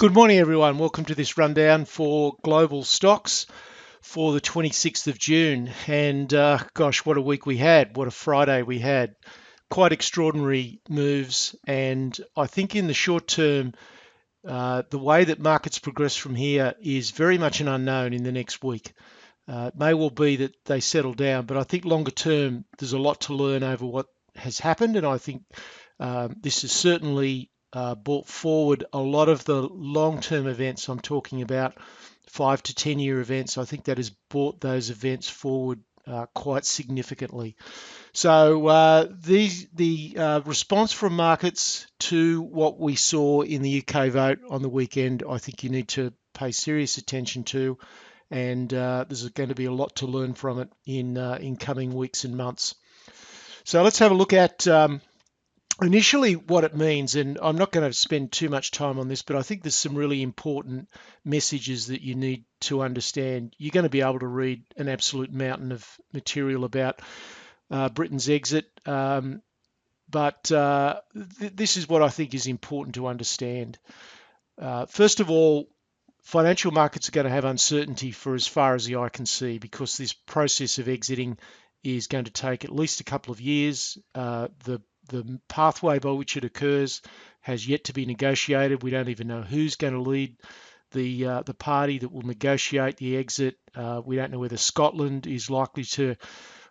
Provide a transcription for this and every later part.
Good morning, everyone. Welcome to this rundown for global stocks for the 26th of June. And gosh, what a week we had. What a Friday we had. Quite extraordinary moves. And I think in the short term, the way that markets progress from here is very much an unknown in the next week. It may well be that they settle down, but I think longer term, there's a lot to learn over what has happened. And I think this has certainly brought forward a lot of the long-term events I'm talking about, 5 to 10-year events. I think that has brought those events forward quite significantly. So the response from markets to what we saw in the UK vote on the weekend, I think you need to pay serious attention to, and there's going to be a lot to learn from it in coming weeks and months. So let's have a look at initially what it means, and I'm not going to spend too much time on this, but I think there's some really important messages that you need to understand. You're going to be able to read an absolute mountain of material about Britain's exit, but this is what I think is important to understand. First of all, financial markets are going to have uncertainty for as far as the eye can see, because this process of exiting is going to take at least a couple of years. The pathway by which it occurs has yet to be negotiated. We don't even know who's going to lead the party that will negotiate the exit. We don't know whether Scotland is likely to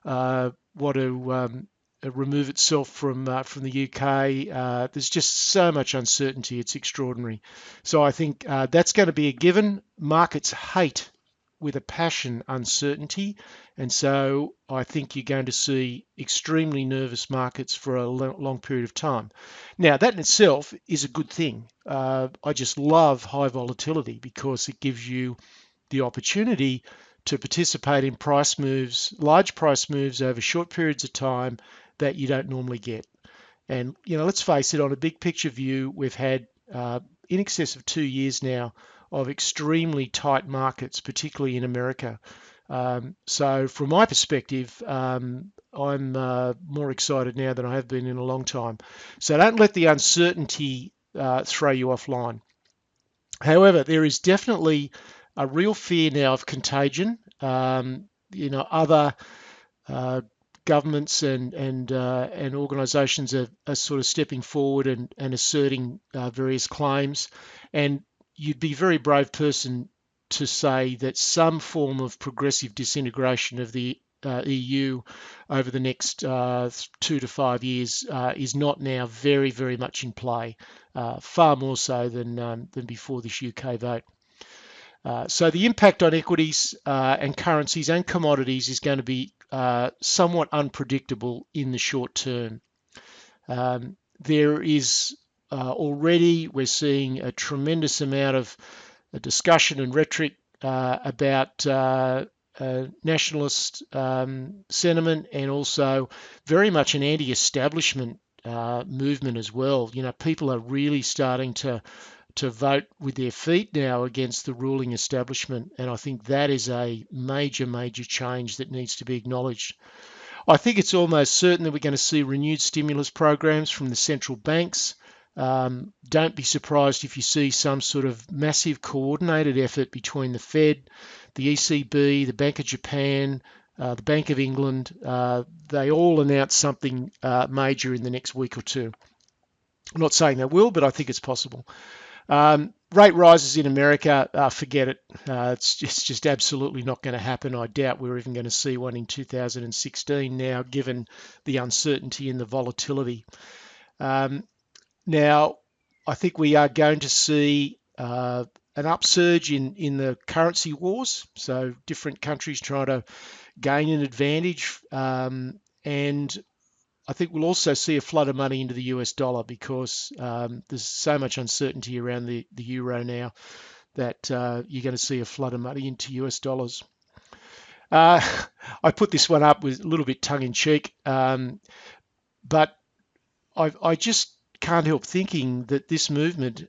want to remove itself from the UK. There's just so much uncertainty. It's extraordinary. So I think that's going to be a given. Markets hate with a passion uncertainty, and so I think you're going to see extremely nervous markets for a long period of time. Now, that in itself is a good thing. I just love high volatility because it gives you the opportunity to participate in price moves, large price moves over short periods of time that you don't normally get. And let's face it, on a big picture view, we've had in excess of 2 years now of extremely tight markets, particularly in America. So from my perspective, I'm more excited now than I have been in a long time. So don't let the uncertainty throw you offline. However, there is definitely a real fear now of contagion. Other governments and organisations are sort of stepping forward and asserting various claims, and you'd be a very brave person to say that some form of progressive disintegration of the EU over the next 2 to 5 years is not now very, very much in play, far more so than before this UK vote. So the impact on equities and currencies and commodities is going to be somewhat unpredictable in the short term. There is already, we're seeing a tremendous amount of discussion and rhetoric about nationalist sentiment, and also very much an anti-establishment movement as well. People are really starting to vote with their feet now against the ruling establishment, and I think that is a major, major change that needs to be acknowledged. I think it's almost certain that we're going to see renewed stimulus programs from the central banks. Don't be surprised if you see some sort of massive coordinated effort between the Fed, the ECB, the Bank of Japan, the Bank of England. They all announce something major in the next week or two. I'm not saying they will, but I think it's possible. Rate rises in America, forget it. It's just absolutely not going to happen. I doubt we're even going to see one in 2016 now, given the uncertainty and the volatility. Now, I think we are going to see an upsurge in the currency wars, so different countries trying to gain an advantage, and I think we'll also see a flood of money into the US dollar because there's so much uncertainty around the euro now that you're going to see a flood of money into US dollars. I put this one up with a little bit tongue-in-cheek, but I just can't help thinking that this movement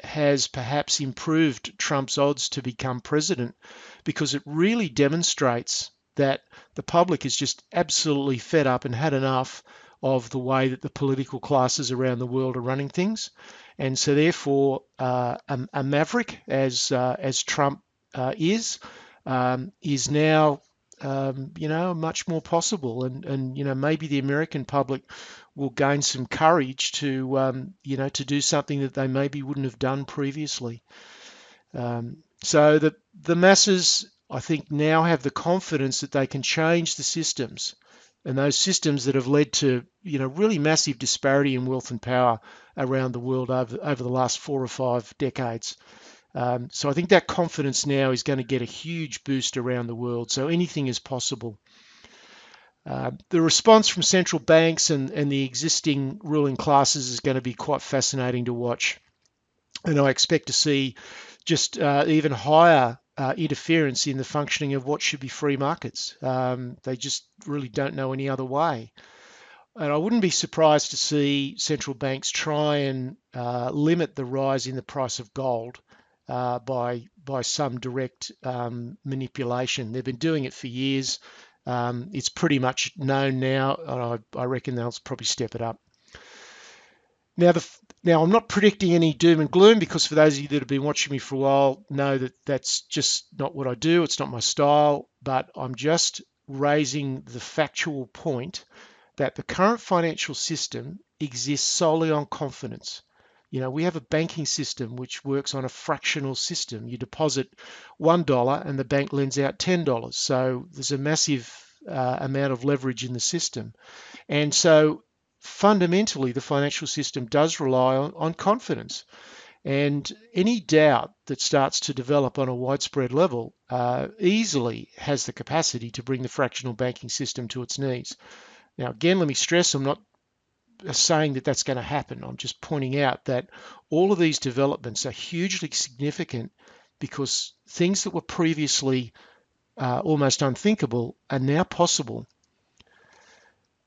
has perhaps improved Trump's odds to become president, because it really demonstrates that the public is just absolutely fed up and had enough of the way that the political classes around the world are running things. And so therefore, a maverick, as Trump is now, much more possible. And maybe the American public will gain some courage to do something that they maybe wouldn't have done previously. So the masses, I think, now have the confidence that they can change the systems, and those systems that have led to really massive disparity in wealth and power around the world over the last 4 or 5 decades. So I think that confidence now is going to get a huge boost around the world. So anything is possible. The response from central banks and the existing ruling classes is going to be quite fascinating to watch. And I expect to see just even higher interference in the functioning of what should be free markets. They just really don't know any other way. And I wouldn't be surprised to see central banks try and limit the rise in the price of gold by some direct manipulation. They've been doing it for years. It's pretty much known now, and I reckon they'll probably step it up. Now, I'm not predicting any doom and gloom, because for those of you that have been watching me for a while know that that's just not what I do. It's not my style, but I'm just raising the factual point that the current financial system exists solely on confidence. We have a banking system which works on a fractional system. You deposit $1 and the bank lends out $10. So there's a massive amount of leverage in the system. And so fundamentally, the financial system does rely on confidence. And any doubt that starts to develop on a widespread level easily has the capacity to bring the fractional banking system to its knees. Now, again, let me stress, I'm not saying that that's going to happen. I'm just pointing out that all of these developments are hugely significant, because things that were previously almost unthinkable are now possible.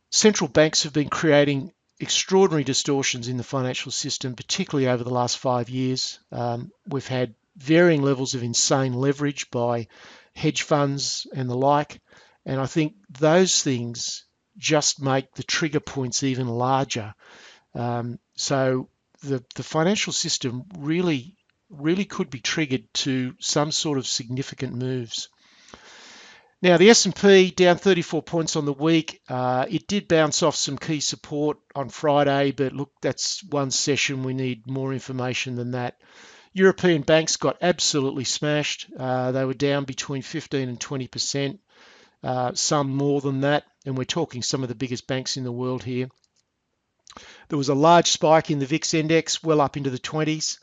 Central banks have been creating extraordinary distortions in the financial system, particularly over the last 5 years. We've had varying levels of insane leverage by hedge funds and the like. And I think those things just make the trigger points even larger. So the financial system really could be triggered to some sort of significant moves. Now, the S&P down 34 points on the week. It did bounce off some key support on Friday, but look, that's one session. We need more information than that. European banks got absolutely smashed. They were down between 15 and 20%, some more than that, and we're talking some of the biggest banks in the world here. There was a large spike in the VIX index, well up into the 20s.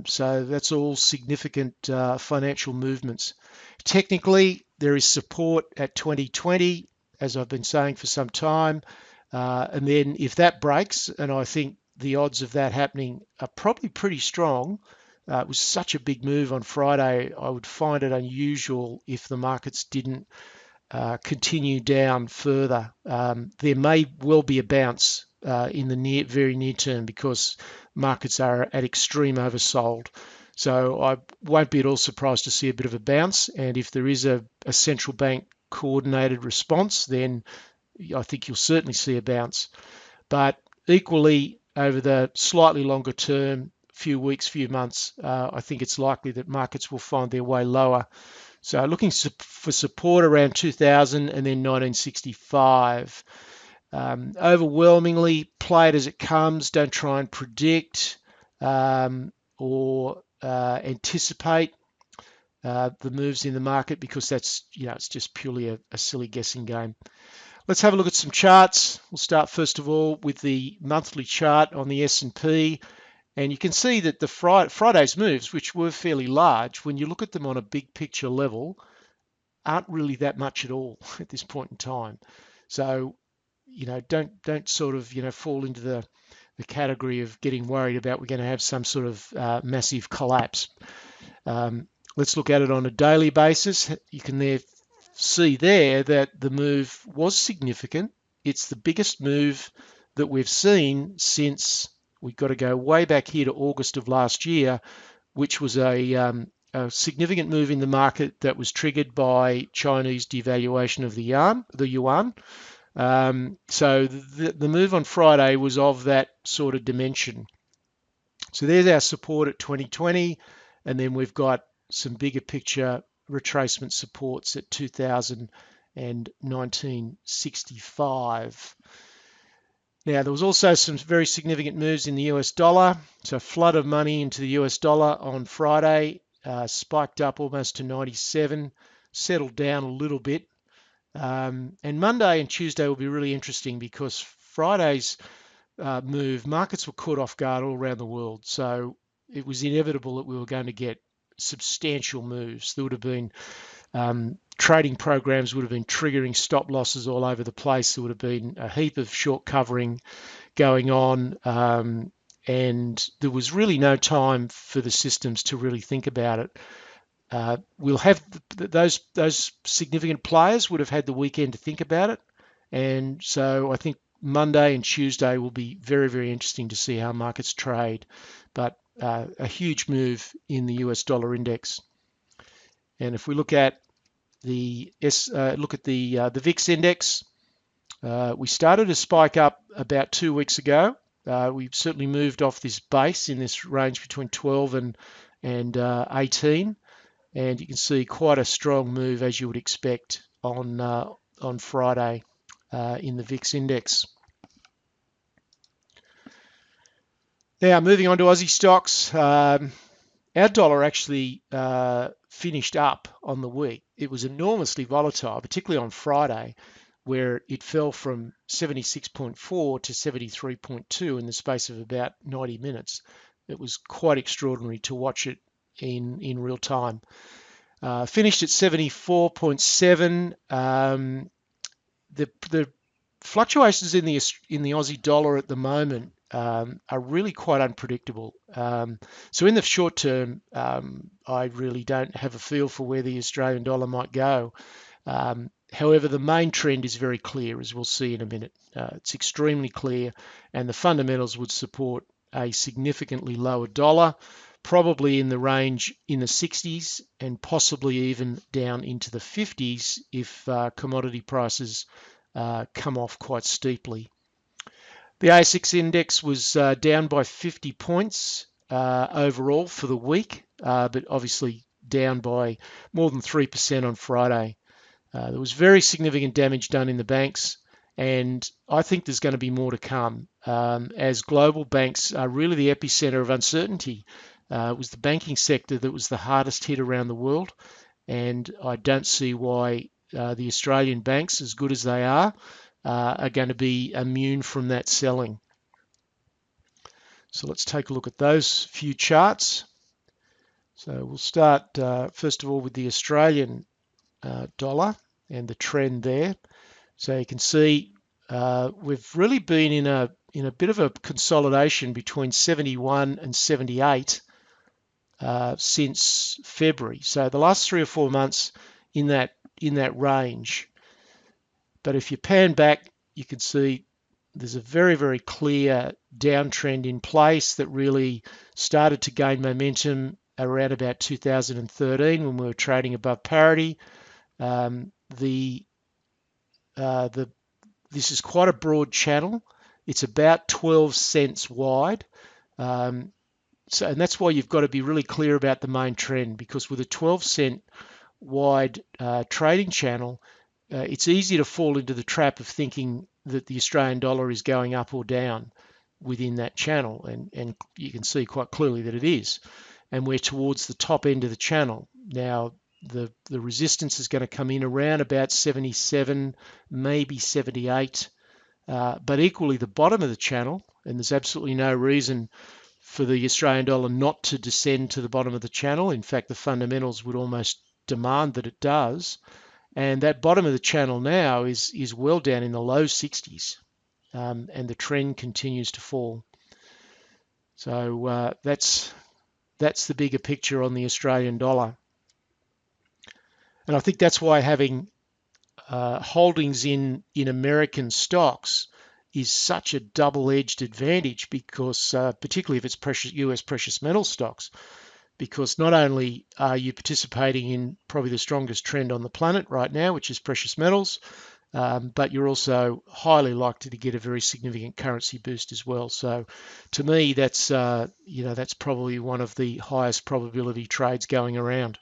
So that's all significant financial movements. Technically, there is support at 2020, as I've been saying for some time. And then if that breaks, and I think the odds of that happening are probably pretty strong. It was such a big move on Friday. I would find it unusual if the markets didn't continue down further. There may well be a bounce in the very near term, because markets are at extreme oversold. So I won't be at all surprised to see a bit of a bounce. And if there is a central bank coordinated response, then I think you'll certainly see a bounce. But equally, over the slightly longer term, few weeks, few months, I think it's likely that markets will find their way lower. So looking for support around 2000 and then 1965. Overwhelmingly, play it as it comes. Don't try and predict or anticipate the moves in the market, because that's, it's just purely a silly guessing game. Let's have a look at some charts. We'll start first of all with the monthly chart on the S&P. And you can see that the Friday's moves, which were fairly large, when you look at them on a big picture level, aren't really that much at all at this point in time. So, don't sort of, fall into the category of getting worried about we're going to have some sort of massive collapse. Let's look at it on a daily basis. You can see there that the move was significant. It's the biggest move that we've seen since, we've got to go way back here to August of last year, which was a significant move in the market that was triggered by Chinese devaluation of the yuan. So the move on Friday was of that sort of dimension. So there's our support at 2020, and then we've got some bigger picture retracement supports at 2000 and 1965. Now, there was also some very significant moves in the US dollar. So a flood of money into the US dollar on Friday, spiked up almost to 97, settled down a little bit. And Monday and Tuesday will be really interesting because Friday's move, markets were caught off guard all around the world. So it was inevitable that we were going to get substantial moves. There would have been trading programs would have been triggering stop losses all over the place. There would have been a heap of short covering going on, and there was really no time for the systems to really think about it. We'll have those significant players would have had the weekend to think about it, and so I think Monday and Tuesday will be very, very interesting to see how markets trade. But a huge move in the US dollar index. And if we look at the VIX index, we started to spike up about 2 weeks ago. We've certainly moved off this base in this range between 12 and 18, and you can see quite a strong move as you would expect on Friday in the VIX index. Now moving on to Aussie stocks. Our dollar actually finished up on the week. It was enormously volatile, particularly on Friday, where it fell from 76.4 to 73.2 in the space of about 90 minutes. It was quite extraordinary to watch it in real time. Finished at 74.7. The fluctuations in the Aussie dollar at the moment are really quite unpredictable. So in the short term, I really don't have a feel for where the Australian dollar might go. However, the main trend is very clear, as we'll see in a minute. It's extremely clear, and the fundamentals would support a significantly lower dollar, probably in the range in the 60s and possibly even down into the 50s if commodity prices come off quite steeply. The ASX index was down by 50 points overall for the week, but obviously down by more than 3% on Friday. There was very significant damage done in the banks, and I think there's going to be more to come as global banks are really the epicenter of uncertainty. It was the banking sector that was the hardest hit around the world, and I don't see why the Australian banks, as good as they are going to be immune from that selling. So let's take a look at those few charts. So we'll start first of all with the Australian dollar and the trend there. So you can see we've really been in a bit of a consolidation between 71 and 78 since February. So the last 3 or 4 months in that range. But if you pan back, you can see there's a very, very clear downtrend in place that really started to gain momentum around about 2013 when we were trading above parity. This is quite a broad channel. It's about 12 cents wide. And that's why you've got to be really clear about the main trend, because with a 12-cent wide trading channel, it's easy to fall into the trap of thinking that the Australian dollar is going up or down within that channel, and you can see quite clearly that it is. And we're towards the top end of the channel. Now, the resistance is going to come in around about 77, maybe 78, but equally the bottom of the channel, and there's absolutely no reason for the Australian dollar not to descend to the bottom of the channel. In fact, the fundamentals would almost demand that it does. And that bottom of the channel now is well down in the low 60s, and the trend continues to fall. So that's the bigger picture on the Australian dollar. And I think that's why having holdings in American stocks is such a double-edged advantage, because particularly if it's US precious metal stocks, because not only are you participating in probably the strongest trend on the planet right now, which is precious metals, but you're also highly likely to get a very significant currency boost as well. So to me, that's that's probably one of the highest probability trades going around.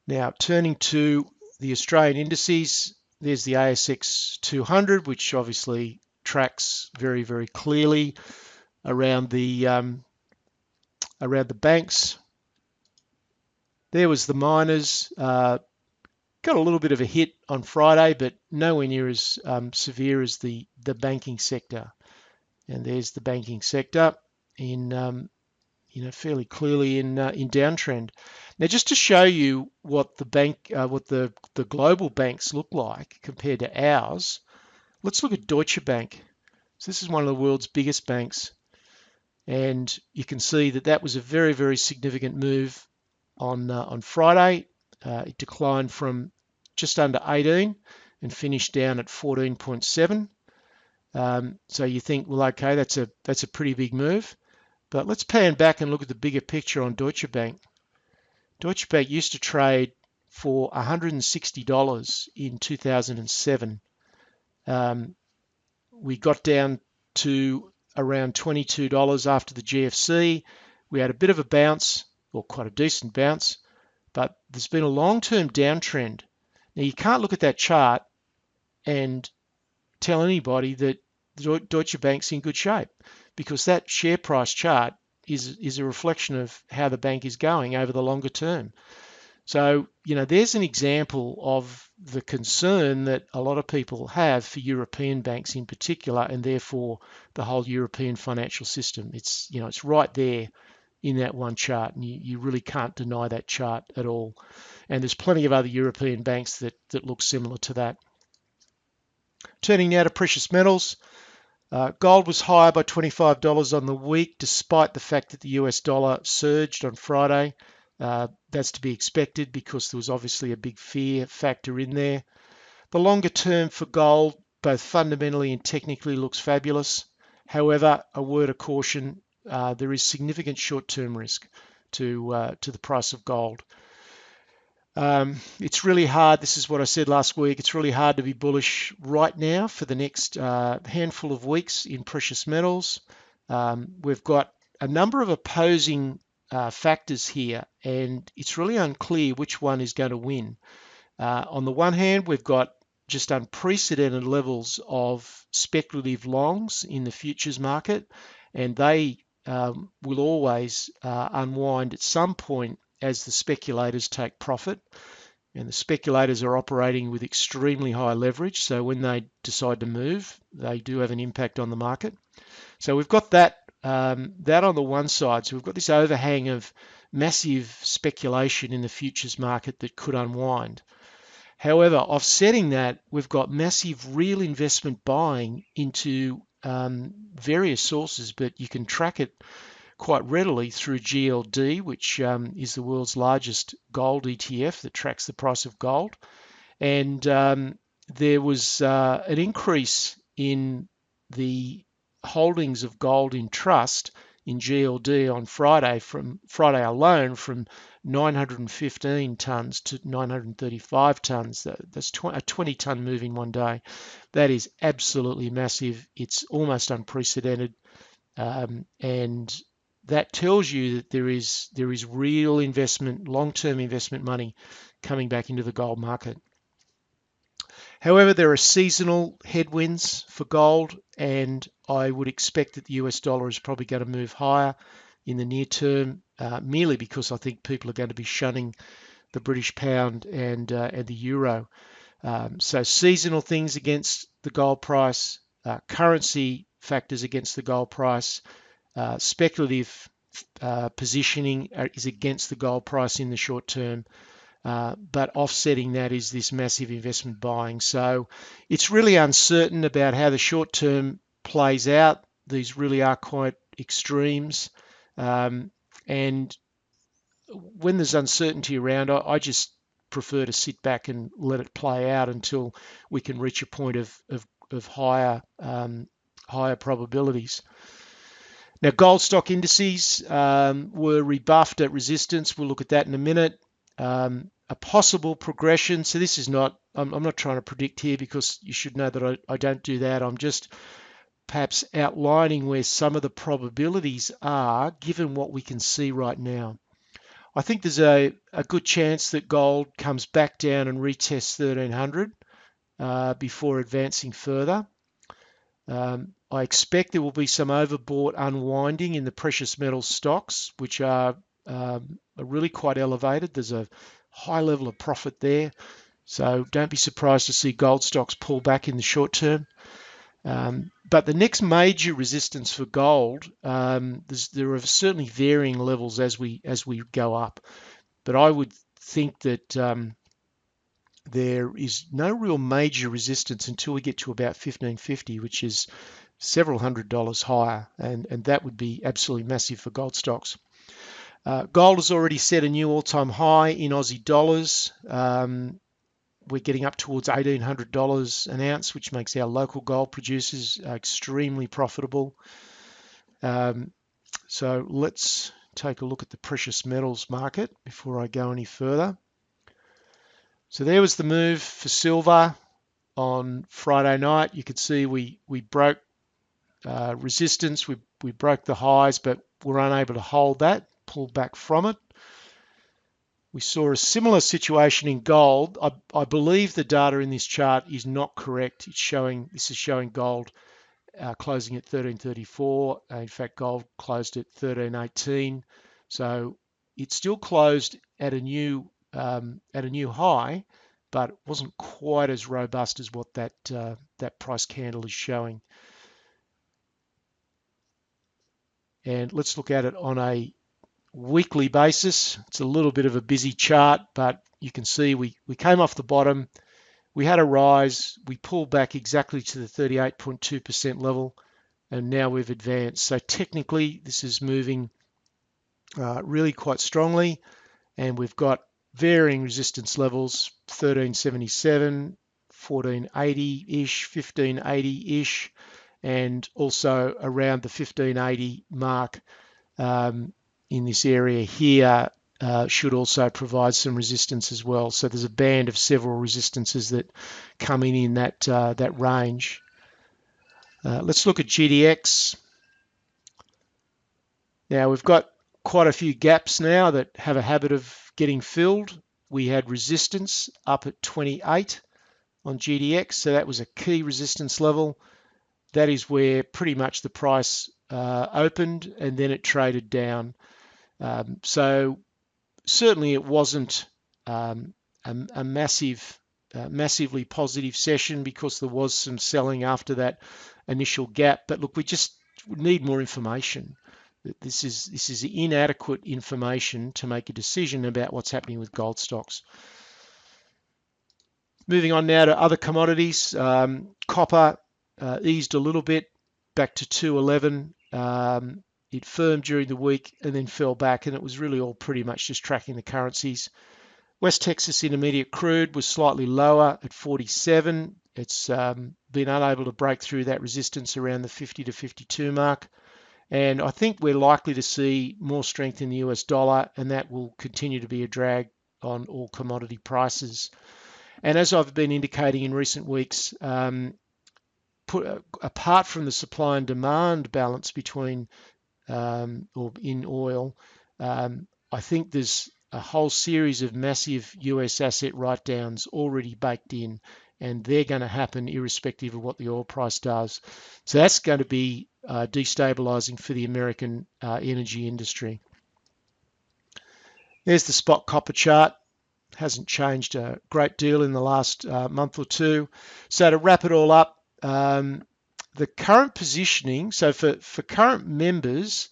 Now, turning to the Australian indices, there's the ASX 200, which obviously tracks very, very clearly around the banks. There was the miners. Got a little bit of a hit on Friday, but nowhere near as severe as the banking sector. And there's the banking sector in fairly clearly in downtrend. Now, just to show you what the global banks look like compared to ours, let's look at Deutsche Bank. So this is one of the world's biggest banks, and you can see that that was a very, very significant move on Friday. It declined from just under 18 and finished down at 14.7. So you think, well, okay, that's a pretty big move. But let's pan back and look at the bigger picture on Deutsche Bank. Deutsche Bank used to trade for $160 in 2007. We got down to around $22 after the GFC. We had a bit of a bounce, or quite a decent bounce, but there's been a long-term downtrend. Now, you can't look at that chart and tell anybody that Deutsche Bank's in good shape, because that share price chart is a reflection of how the bank is going over the longer term. So, there's an example of the concern that a lot of people have for European banks in particular, and therefore the whole European financial system. It's right there in that one chart, and you really can't deny that chart at all. And there's plenty of other European banks that look similar to that. Turning now to precious metals. Gold was higher by $25 on the week, despite the fact that the US dollar surged on Friday. That's to be expected because there was obviously a big fear factor in there. The longer term for gold, both fundamentally and technically, looks fabulous. However, a word of caution, there is significant short-term risk to the price of gold. It's really hard. This is what I said last week. It's really hard to be bullish right now for the next handful of weeks in precious metals. We've got a number of opposing factors here, and it's really unclear which one is going to win. On the one hand, we've got just unprecedented levels of speculative longs in the futures market, and they will always unwind at some point as the speculators take profit. And the speculators are operating with extremely high leverage, so when they decide to move, they do have an impact on the market. So we've got that on the one side. So we've got this overhang of massive speculation in the futures market that could unwind. However, offsetting that, we've got massive real investment buying into various sources, but you can track it quite readily through GLD, which is the world's largest gold ETF that tracks the price of gold. And there was an increase in the holdings of gold in trust in GLD on Friday alone from 915 tons to 935 tons. That's a 20-ton move in one day. That is absolutely massive. It's almost unprecedented, and that tells you that there is real investment, long-term investment money coming back into the gold market. However, there are seasonal headwinds for gold, and I would expect that the US dollar is probably going to move higher in the near term, merely because I think people are going to be shunning the British pound and the euro. So seasonal things against the gold price, currency factors against the gold price, speculative positioning is against the gold price in the short term. But offsetting that is this massive investment buying. So it's really uncertain about how the short term plays out. These really are quite extremes. And when there's uncertainty around, I just prefer to sit back and let it play out until we can reach a point of higher probabilities. Now, gold stock indices were rebuffed at resistance. We'll look at that in a minute. a possible progression. So this is not, I'm not trying to predict here, because you should know that I don't do that. I'm just perhaps outlining where some of the probabilities are given what we can see right now. I think there's a good chance that gold comes back down and retests 1300 before advancing further. I expect there will be some overbought unwinding in the precious metal stocks, which are really quite elevated. There's a high level of profit there. So don't be surprised to see gold stocks pull back in the short term. But the next major resistance for gold, there are certainly varying levels as we go up. But I would think that there is no real major resistance until we get to about 1550, which is several $100s higher, and that would be absolutely massive for gold stocks. Gold has already set a new all-time high in Aussie dollars. We're getting up towards $1,800 an ounce, which makes our local gold producers extremely profitable. So let's take a look at the precious metals market before I go any further. So there was the move for silver on Friday night. You could see we broke resistance. We broke the highs, but were unable to hold that, pulled back from it. We saw a similar situation in gold. I believe the data in this chart is not correct. This is showing gold closing at 1334. In fact, gold closed at 1318. So it still closed at a new high, but it wasn't quite as robust as what that price candle is showing. And let's look at it on a weekly basis. It's a little bit of a busy chart, but you can see we came off the bottom, we had a rise, we pulled back exactly to the 38.2% level, and now we've advanced. So technically this is moving really quite strongly, and we've got varying resistance levels: 1377, 1480-ish, 1580-ish, and also around the 1580 mark in this area here should also provide some resistance as well. So there's a band of several resistances that come in that range. Let's look at GDX. Now we've got quite a few gaps now that have a habit of getting filled. We had resistance up at 28 on GDX, so that was a key resistance level. That is where pretty much the price opened, and then it traded down. So certainly it wasn't a massively positive session, because there was some selling after that initial gap. But look, we just need more information. This is inadequate information to make a decision about what's happening with gold stocks. Moving on now to other commodities. Copper eased a little bit back to 211. It firmed during the week and then fell back, and it was really all pretty much just tracking the currencies. West Texas Intermediate crude was slightly lower at 47. It's been unable to break through that resistance around the 50 to 52 mark. And I think we're likely to see more strength in the US dollar, and that will continue to be a drag on all commodity prices. And as I've been indicating in recent weeks, apart from the supply and demand balance between or in oil, I think there's a whole series of massive US asset write-downs already baked in, and they're going to happen irrespective of what the oil price does. So that's going to be destabilizing for the American energy industry. There's the spot copper chart. Hasn't changed a great deal in the last month or two. So to wrap it all up, the current positioning, so for current members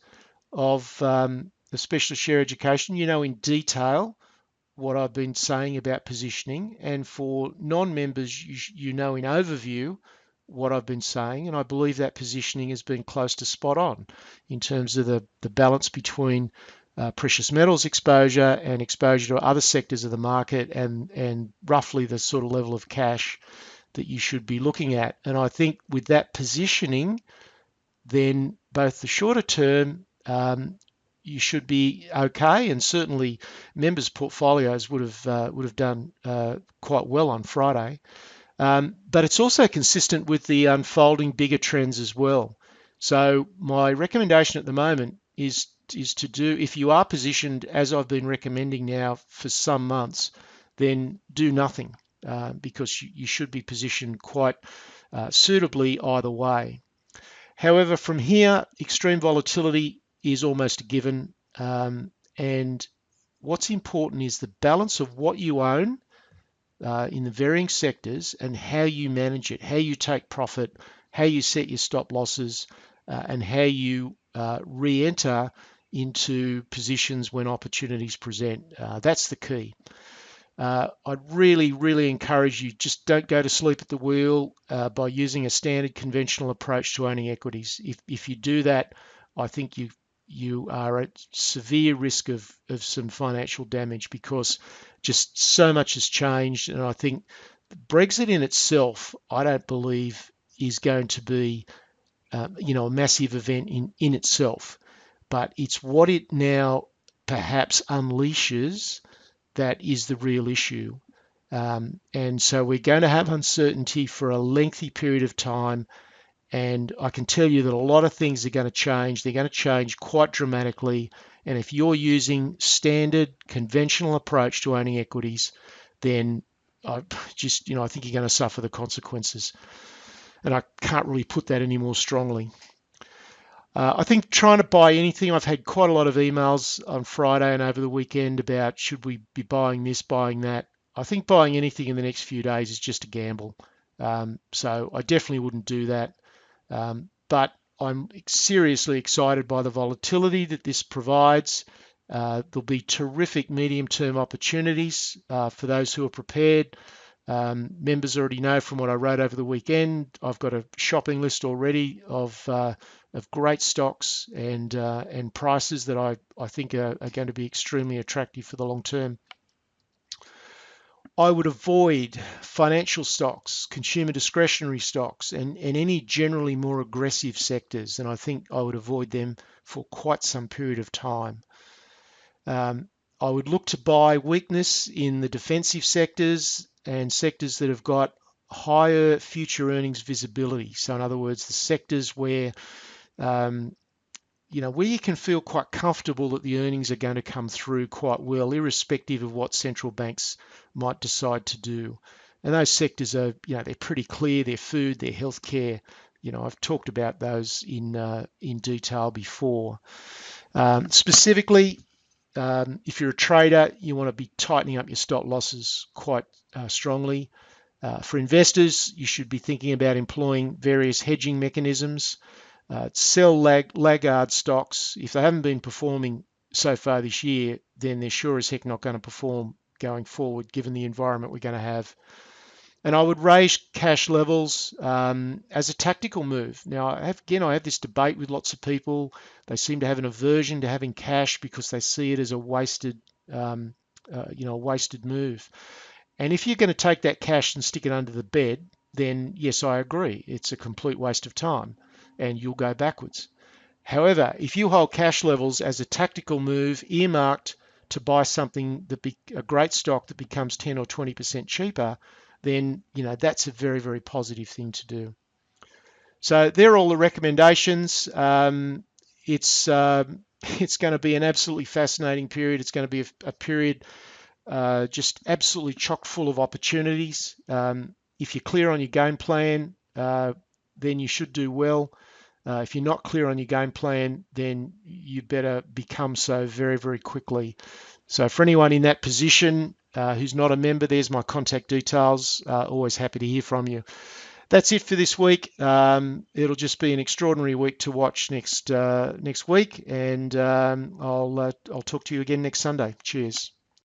of the Specialist Share Education, you know in detail what I've been saying about positioning, and for non-members, you know in overview what I've been saying, and I believe that positioning has been close to spot on in terms of the balance between precious metals exposure and exposure to other sectors of the market, and roughly the sort of level of cash that you should be looking at. And I think with that positioning, then both the shorter term you should be okay, and certainly members' portfolios would have done quite well on Friday. But it's also consistent with the unfolding bigger trends as well. So my recommendation at the moment is to do, if you are positioned as I've been recommending now for some months, then do nothing, because you should be positioned quite suitably either way. However, from here, extreme volatility is almost a given. And what's important is the balance of what you own in the varying sectors and how you manage it, how you take profit, how you set your stop losses, and how you re-enter into positions when opportunities present. That's the key. I'd really, really encourage you, just don't go to sleep at the wheel by using a standard conventional approach to owning equities. If you do that, I think you are at severe risk of some financial damage, because just so much has changed. And I think Brexit in itself, I don't believe is going to be a massive event in itself, but it's what it now perhaps unleashes that is the real issue. And so we're going to have uncertainty for a lengthy period of time. And I can tell you that a lot of things are going to change. They're going to change quite dramatically. And if you're using standard conventional approach to owning equities, then I think you're going to suffer the consequences. And I can't really put that any more strongly. I think trying to buy anything, I've had quite a lot of emails on Friday and over the weekend about should we be buying this, buying that. I think buying anything in the next few days is just a gamble. So I definitely wouldn't do that. But I'm seriously excited by the volatility that this provides. There'll be terrific medium-term opportunities for those who are prepared. Members already know from what I wrote over the weekend, I've got a shopping list already of great stocks and prices that I think are going to be extremely attractive for the long term. I would avoid financial stocks, consumer discretionary stocks, and any generally more aggressive sectors, and I think I would avoid them for quite some period of time. I would look to buy weakness in the defensive sectors and sectors that have got higher future earnings visibility. So in other words, the sectors where where you can feel quite comfortable that the earnings are going to come through quite well, irrespective of what central banks might decide to do. And those sectors are, they're pretty clear. They're food, they're healthcare. I've talked about those in detail before. Specifically, if you're a trader, you want to be tightening up your stop losses quite strongly. For investors, you should be thinking about employing various hedging mechanisms. Sell laggard stocks. If they haven't been performing so far this year, then they're sure as heck not going to perform going forward, given the environment we're going to have. And I would raise cash levels as a tactical move. Now, I have this debate with lots of people. They seem to have an aversion to having cash because they see it as a wasted move. And if you're going to take that cash and stick it under the bed, then yes, I agree. It's a complete waste of time and you'll go backwards. However, if you hold cash levels as a tactical move earmarked to buy something a great stock that becomes 10 or 20% cheaper, then that's a very, very positive thing to do. So they're all the recommendations. It's going to be an absolutely fascinating period. It's going to be a period just absolutely chock full of opportunities. If you're clear on your game plan, then you should do well. If you're not clear on your game plan, then you better become so very, very quickly. So for anyone in that position who's not a member, there's my contact details. Always happy to hear from you. That's it for this week. It'll just be an extraordinary week to watch next week, and I'll talk to you again next Sunday. Cheers.